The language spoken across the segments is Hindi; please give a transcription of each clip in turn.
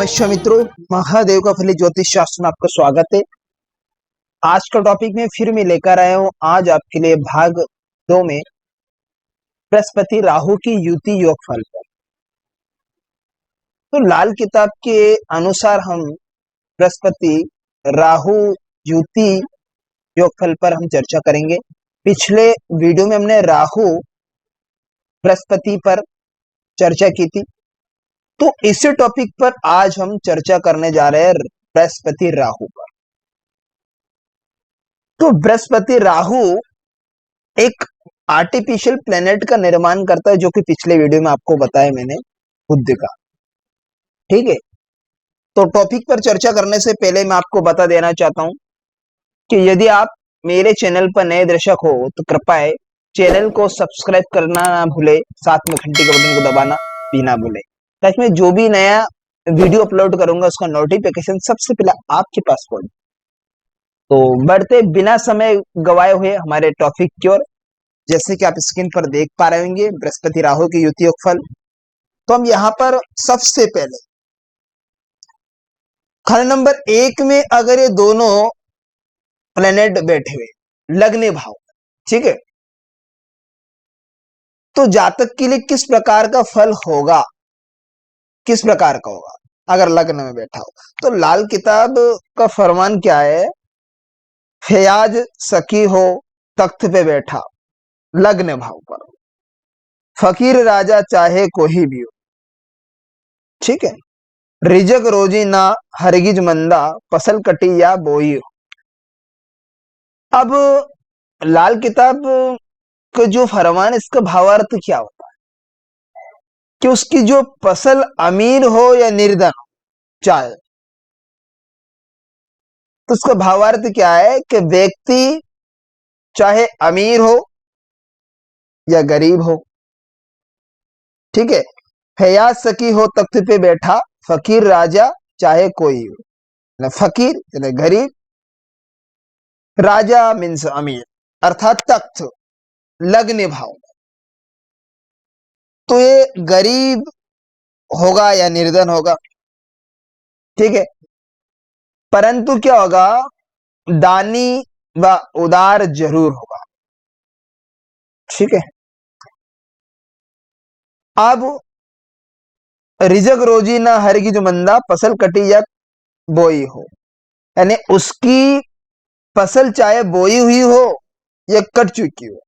नमस्कार मित्रों, महादेव का फली ज्योतिष शास्त्र में आपका स्वागत है। आज का टॉपिक में फिर मैं लेकर आया हूँ आज आपके लिए भाग 2 में बृहस्पति राहु की युति योगफल पर। तो लाल किताब के अनुसार हम बृहस्पति राहु युति योगफल पर हम चर्चा करेंगे। पिछले वीडियो में हमने राहु बृहस्पति पर चर्चा की थी, तो इसी टॉपिक पर आज हम चर्चा करने जा रहे हैं बृहस्पति राहु पर। तो बृहस्पति राहु एक आर्टिफिशियल प्लेनेट का निर्माण करता है, जो कि पिछले वीडियो में आपको बताया मैंने, बुध का। ठीक है, तो टॉपिक पर चर्चा करने से पहले मैं आपको बता देना चाहता हूं कि यदि आप मेरे चैनल पर नए दर्शक हो तो कृपया चैनल को सब्सक्राइब करना ना भूले, साथ में घंटी के बटन को दबाना भी ना भूले, ताकि मैं जो भी नया वीडियो अपलोड करूंगा उसका नोटिफिकेशन सबसे पहले आपके पास पहुंचे। तो बढ़ते बिना समय गवाए हुए हमारे टॉपिक की ओर, जैसे कि आप स्क्रीन पर देख पा रहे होंगे बृहस्पति राहु की युति योगफल। तो हम यहाँ पर सबसे पहले खंड नंबर 1 में अगर ये दोनों प्लेनेट बैठे हुए लग्न भाव, ठीक है, तो जातक के लिए किस प्रकार का फल होगा, किस प्रकार का होगा अगर लग्न में बैठा हो। तो लाल किताब का फरमान क्या है, फयाज सखी हो तख्त पे बैठा लग्न भाव पर, फकीर राजा चाहे कोई भी हो, ठीक है, रिजक रोजी ना हरगिज मंदा, फसल कटी या बोई हो। अब लाल किताब का जो फरमान, इसका भावार्थ क्या होता है कि उसकी जो फसल अमीर हो या निर्धन हो चाहे, तो उसका भावार्थ क्या है कि व्यक्ति चाहे अमीर हो या गरीब हो, ठीक है, फयाज सकी हो तख्त पे बैठा, फकीर राजा चाहे कोई हो, ना फकीर यानी गरीब, राजा मीन्स अमीर, अर्थात तख्त लग्न भाव। तो ये गरीब होगा या निर्धन होगा, ठीक है, परंतु क्या होगा, दानी व उदार जरूर होगा। ठीक है, अब रिजक रोजी ना हरगिज मंदा, फसल कटी या बोई हो, यानी उसकी फसल चाहे बोई हुई हो या कट चुकी हो,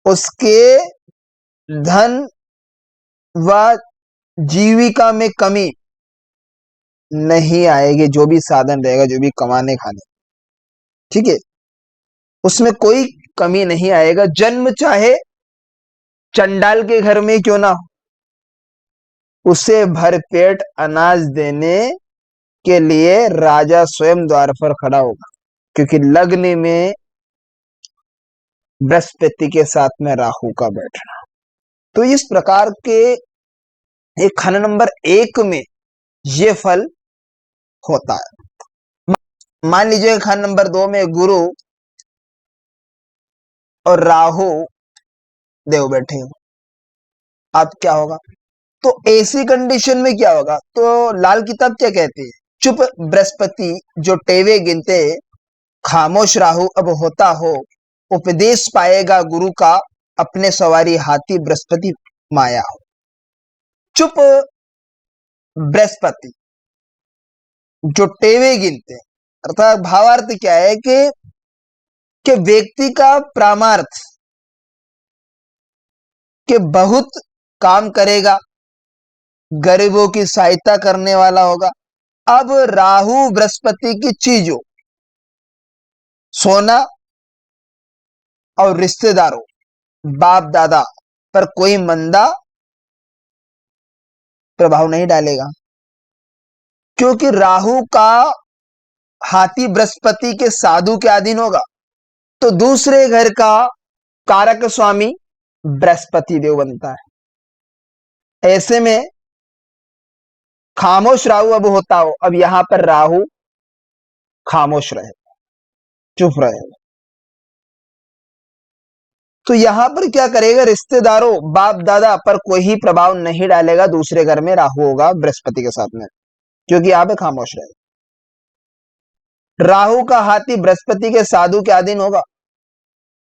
उसके धन व जीविका में कमी नहीं आएगी। जो भी साधन रहेगा, जो भी कमाने खाने, ठीक है, उसमें कोई कमी नहीं आएगा। जन्म चाहे चंडाल के घर में क्यों ना हो, उसे भरपेट अनाज देने के लिए राजा स्वयं द्वार पर खड़ा होगा, क्योंकि लग्न में बृहस्पति के साथ में राहु का बैठना। तो इस प्रकार के एक खंड नंबर 1 में ये फल होता है। मान लीजिए खंड नंबर 2 में गुरु और राहु देव बैठे हो, अब क्या होगा। तो ऐसी कंडीशन में क्या होगा, तो लाल किताब क्या कहती है, चुप बृहस्पति जो टेवे गिनते, खामोश राहु अब होता हो, उपदेश पाएगा गुरु का, अपने सवारी हाथी बृहस्पति माया हो। चुप बृहस्पति जो टेवे गिनते, अर्थात भावार्थ क्या है कि व्यक्ति का प्रामार्थ कि बहुत काम करेगा, गरीबों की सहायता करने वाला होगा। अब राहु बृहस्पति की चीजों, सोना और रिश्तेदारों, बाप दादा पर कोई मंदा प्रभाव नहीं डालेगा, क्योंकि राहु का हाथी बृहस्पति के साधु के अधीन होगा। तो दूसरे घर का कारक स्वामी बृहस्पति देव बनता है। ऐसे में खामोश राहु अब होता हो, अब यहां पर राहु खामोश रहे, चुप रहे, तो यहां पर क्या करेगा, रिश्तेदारों बाप दादा पर कोई ही प्रभाव नहीं डालेगा। दूसरे घर में राहु होगा बृहस्पति के साथ में, क्योंकि यहां पे खामोश रहेगा। राहु का हाथी बृहस्पति के साधु के अधीन होगा।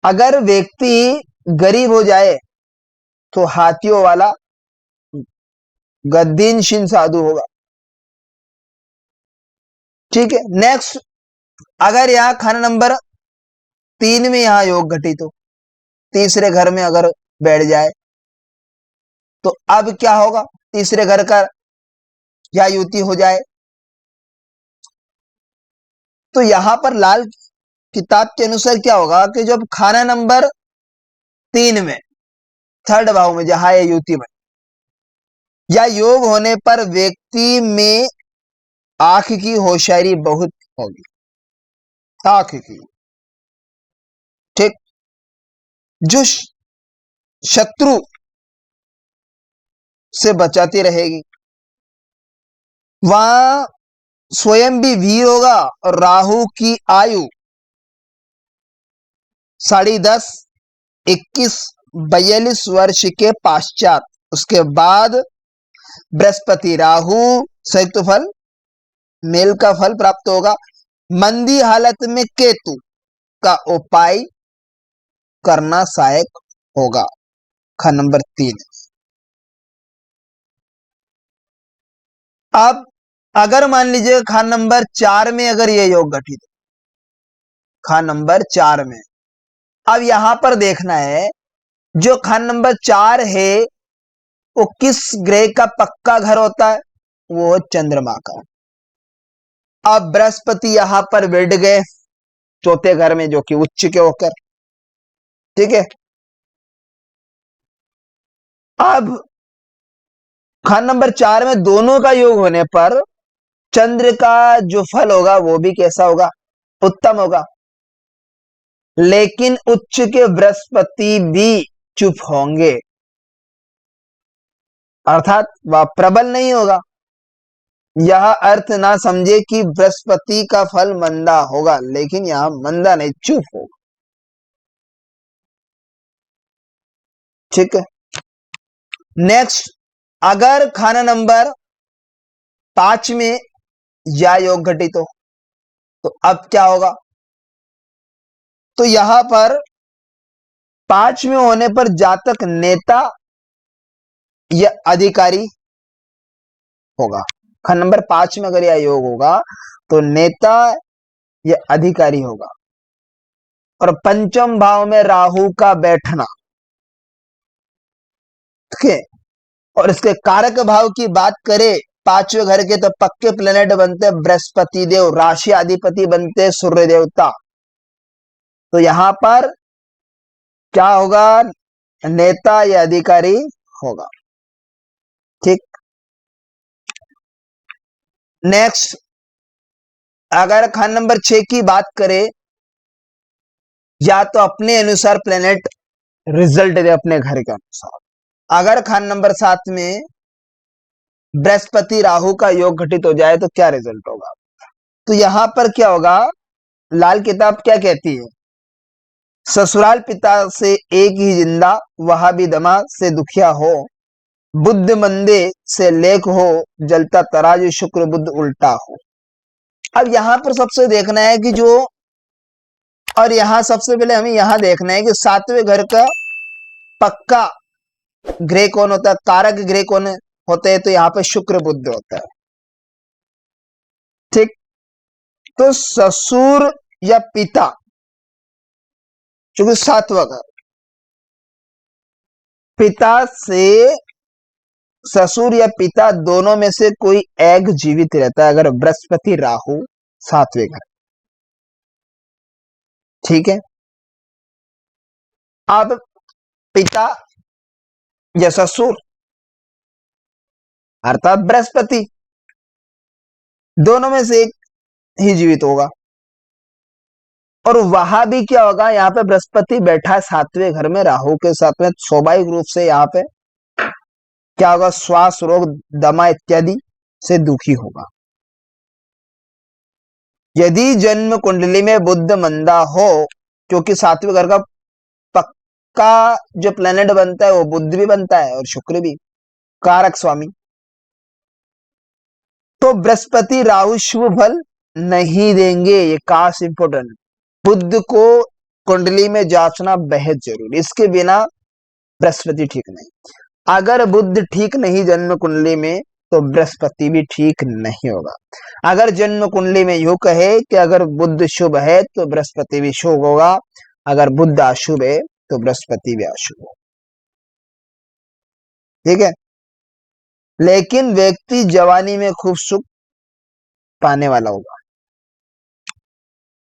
अगर व्यक्ति गरीब हो जाए तो हाथियों वाला गद्दीनशीन साधु होगा। ठीक है, नेक्स्ट, अगर यहां खाना नंबर 3 में यहां योग घटित हो, तीसरे घर में अगर बैठ जाए तो अब क्या होगा, तीसरे घर का या युति हो जाए तो यहां पर लाल किताब के अनुसार क्या होगा कि जब खाना नंबर 3 में, थर्ड भाव में जहां ये युति बने या योग होने पर व्यक्ति में आंख की होशियारी बहुत होगी, आंख की। ठीक, जो शत्रु से बचाती रहेगी, वहां स्वयं भी वीर होगा। और राहु की आयु 10.5, 21, 42 वर्ष के पश्चात, उसके बाद बृहस्पति राहु संयुक्त फल, मेल का फल प्राप्त होगा। मंदी हालत में केतु का उपाय करना सहायक होगा। खंड नंबर 3। अब अगर मान लीजिए खान नंबर 4 में अगर ये योग घटित, खान नंबर 4 में, अब यहां पर देखना है जो खान नंबर 4 है वो किस ग्रह का पक्का घर होता है, वो चंद्रमा का। अब बृहस्पति यहां पर बैठ गए चौथे घर में जो कि उच्च के होकर। ठीक है, अब खान नंबर 4 में दोनों का योग होने पर चंद्र का जो फल होगा वो भी कैसा होगा, उत्तम होगा। लेकिन उच्च के बृहस्पति भी चुप होंगे, अर्थात वह प्रबल नहीं होगा। यह अर्थ ना समझे कि बृहस्पति का फल मंदा होगा, लेकिन यहां मंदा नहीं, चुप होगा। ठीक है, नेक्स्ट, अगर खाना नंबर 5 में या योग घटित हो तो अब क्या होगा, तो यहां पर 5 में होने पर जातक नेता या अधिकारी होगा। खंड नंबर 5 में अगर यह योग होगा तो नेता या अधिकारी होगा। और पंचम भाव में राहु का बैठना, ठीक है, और इसके कारक भाव की बात करें 5वें घर के, तो पक्के प्लेनेट बनते हैं बृहस्पति देव, राशि अधिपति बनते हैं सूर्य देवता। तो यहां पर क्या होगा, नेता या अधिकारी होगा। ठीक, नेक्स्ट, अगर खान नंबर 6 की बात करें, या तो अपने अनुसार प्लेनेट रिजल्ट दे अपने घर के अनुसार। अगर खान नंबर 7 में बृहस्पति राहु का योग घटित हो जाए तो क्या रिजल्ट होगा, तो यहां पर क्या होगा, लाल किताब क्या कहती है, ससुराल पिता से एक ही जिंदा, वह भी दमा से दुखिया हो, बुद्ध मंदे से लेख हो, जलता तराजू शुक्र बुद्ध उल्टा हो। अब यहां पर सबसे देखना है कि जो, और यहां सबसे पहले हमें यहां देखना है कि 7वें घर का पक्का ग्रह कौन होता है, कारक ग्रह कौन होते हैं, तो यहां पे शुक्र बुद्ध होता है। ठीक, तो ससुर या पिता, क्योंकि 7वां घर, पिता से, ससुर या पिता दोनों में से कोई एक जीवित रहता है अगर बृहस्पति राहु 7वें घर। ठीक है, अब पिता या ससुर अर्थात बृहस्पति, दोनों में से एक ही जीवित होगा। और वहां भी क्या होगा, यहाँ पे बृहस्पति बैठा है 7वें घर में राहु के साथ में, स्वाभाविक रूप से यहाँ पे क्या होगा, श्वास रोग, दमा इत्यादि से दुखी होगा। यदि जन्म कुंडली में बुध मंदा हो, क्योंकि 7वें घर का का जो प्लेनेट बनता है वो बुध भी बनता है और शुक्र भी, कारक स्वामी। तो बृहस्पति राहु शुभ फल नहीं देंगे, ये खास इंपोर्टेंट। बुध को कुंडली में जांचना बेहद जरूरी, इसके बिना बृहस्पति ठीक नहीं। अगर बुध ठीक नहीं जन्म कुंडली में तो बृहस्पति भी ठीक नहीं होगा। अगर जन्म कुंडली में यूं कहे कि अगर बुध शुभ है तो बृहस्पति भी शुभ होगा, अगर बुध अशुभ है तो बृहस्पति भी अशुभ होगा। ठीक है, लेकिन व्यक्ति जवानी में खूब सुख पाने वाला होगा।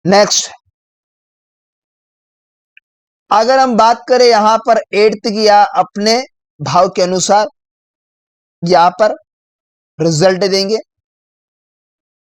नेक्स्ट, अगर हम बात करें यहां पर 8th की या अपने भाव के अनुसार यहां पर रिजल्ट देंगे,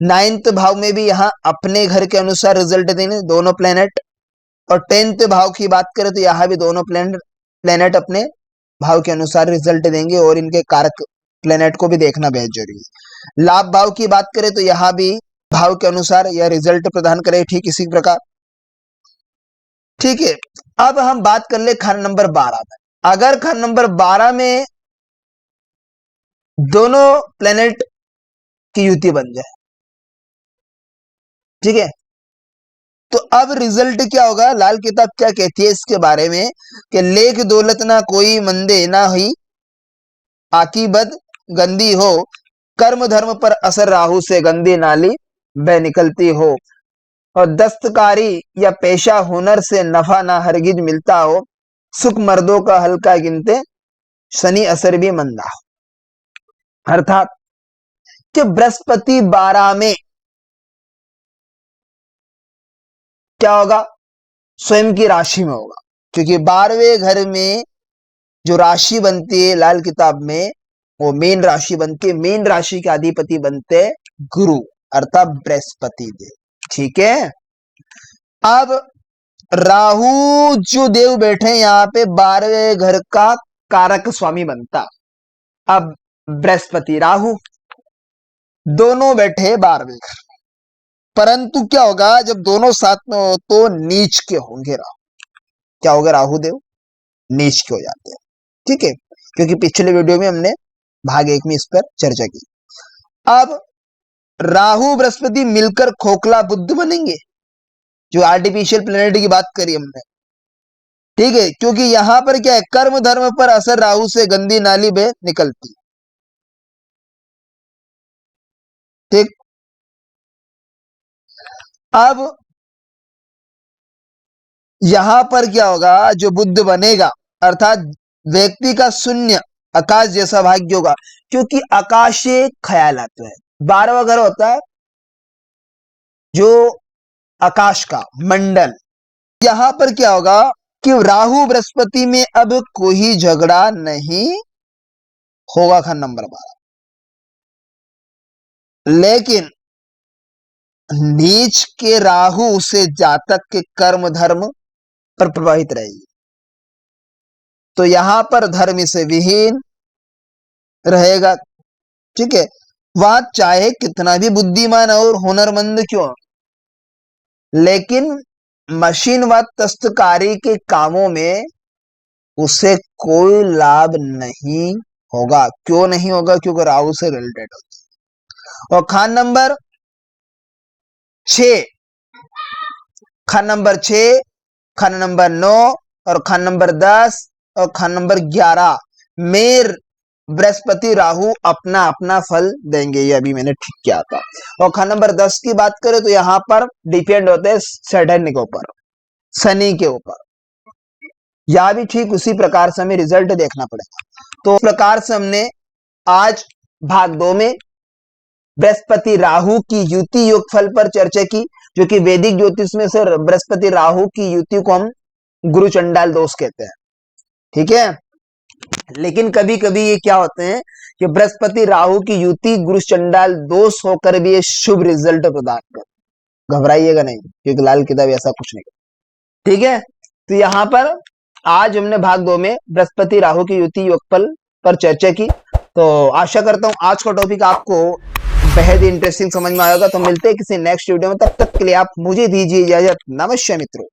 9th भाव में भी यहां अपने घर के अनुसार रिजल्ट देंगे दोनों प्लेनेट, और 10th भाव की बात करें तो यहां भी दोनों प्लेनेट अपने भाव के अनुसार रिजल्ट देंगे, और इनके कारक प्लेनेट को भी देखना बेहद जरूरी है। लाभ भाव की बात करें तो यहां भी भाव के अनुसार यह रिजल्ट प्रदान करे, ठीक इसी प्रकार। ठीक है, अब हम बात कर ले खंड नंबर 12 में। अगर खंड नंबर 12 में दोनों प्लेनेट की युति बन जाए, ठीक है, तो अब रिजल्ट क्या होगा, लाल किताब क्या कहती है इसके बारे में कि लेख दौलत ना कोई मंदे ना हुई, आकीबत गंदी हो, कर्म धर्म पर असर राहु से गंदी नाली बह निकलती हो, और दस्तकारी या पेशा हुनर से नफा ना हरगिज मिलता हो, सुख मर्दों का हल्का गिनते शनि असर भी मंदा हो। अर्थात कि बृहस्पति 12 में क्या होगा, स्वयं की राशि में होगा, क्योंकि 12वें घर में जो राशि बनती है लाल किताब में वो मीन राशि बनती है। मीन राशि के अधिपति बनते गुरु अर्थात बृहस्पति देव। ठीक है, अब राहु जो देव बैठे यहाँ पे 12वें घर का कारक स्वामी बनता। अब बृहस्पति राहु दोनों बैठे 12वें घर, परंतु क्या होगा जब दोनों साथ में हो तो नीच के होंगे राहु। क्या होगा, राहु देव नीच के हो जाते हैं। ठीक है, क्योंकि पिछले वीडियो में हमने भाग 1 में इस पर चर्चा की। अब राहु बृहस्पति मिलकर खोखला बुध बनेंगे, जो आर्टिफिशियल प्लेनेट की बात करी हमने। ठीक है, क्योंकि यहां पर क्या है, कर्म धर्म पर असर राहु से गंदी नाली बह निकलती। ठीक, अब यहां पर क्या होगा, जो बुध बनेगा अर्थात व्यक्ति का शून्य आकाश जैसा भाग्य होगा, क्योंकि आकाशीय ख्याल आता है। 12वां घर होता है जो आकाश का मंडल। यहां पर क्या होगा कि राहु बृहस्पति में अब कोई झगड़ा नहीं होगा, खंड नंबर 12। लेकिन नीच के राहु से जातक के कर्म धर्म पर प्रभावित रहेगी, तो यहां पर धर्म से विहीन रहेगा। ठीक है, वह चाहे कितना भी बुद्धिमान और हुनरमंद क्यों, लेकिन मशीन व दस्तकारी के कामों में उसे कोई लाभ नहीं होगा। क्यों नहीं होगा, क्योंकि राहु से रिलेटेड होता है। और Khan number 6, Khan number 6, Khan number 9 और खान नंबर 10 और खान नंबर 11 में बृहस्पति राहु अपना अपना फल देंगे। ये अभी मैंने ठीक किया था। और खान नंबर 10 की बात करें तो यहां पर डिपेंड होते हैं सैटर्न के ऊपर, शनि के ऊपर। या भी ठीक उसी प्रकार से हमें रिजल्ट देखना पड़ेगा। तो इस प्रकार से हमने आज भाग 2 में बृहस्पति राहु की युति योग फल पर चर्चा की, जो कि वैदिक ज्योतिष में से बृहस्पति राहु की युति को हम गुरु चंडाल दोष कहते हैं। ठीक है, लेकिन कभी कभी ये क्या होते हैं कि बृहस्पति राहु की युति गुरु चंडाल दोष होकर भी ये शुभ रिजल्ट प्रदान कर। घबराइएगा नहीं, क्योंकि लाल किताब ऐसा कुछ नहीं। ठीक है, तो यहां पर आज हमने भाग 2 में बृहस्पति राहु की युति योगफल पर चर्चा की। तो आशा करता हूं आज का टॉपिक आपको बेहद इंटरेस्टिंग समझ में आएगा। तो मिलते हैं किसी नेक्स्ट वीडियो में, तब तक के लिए आप मुझे दीजिए इजाजत। नमस्कार मित्रों।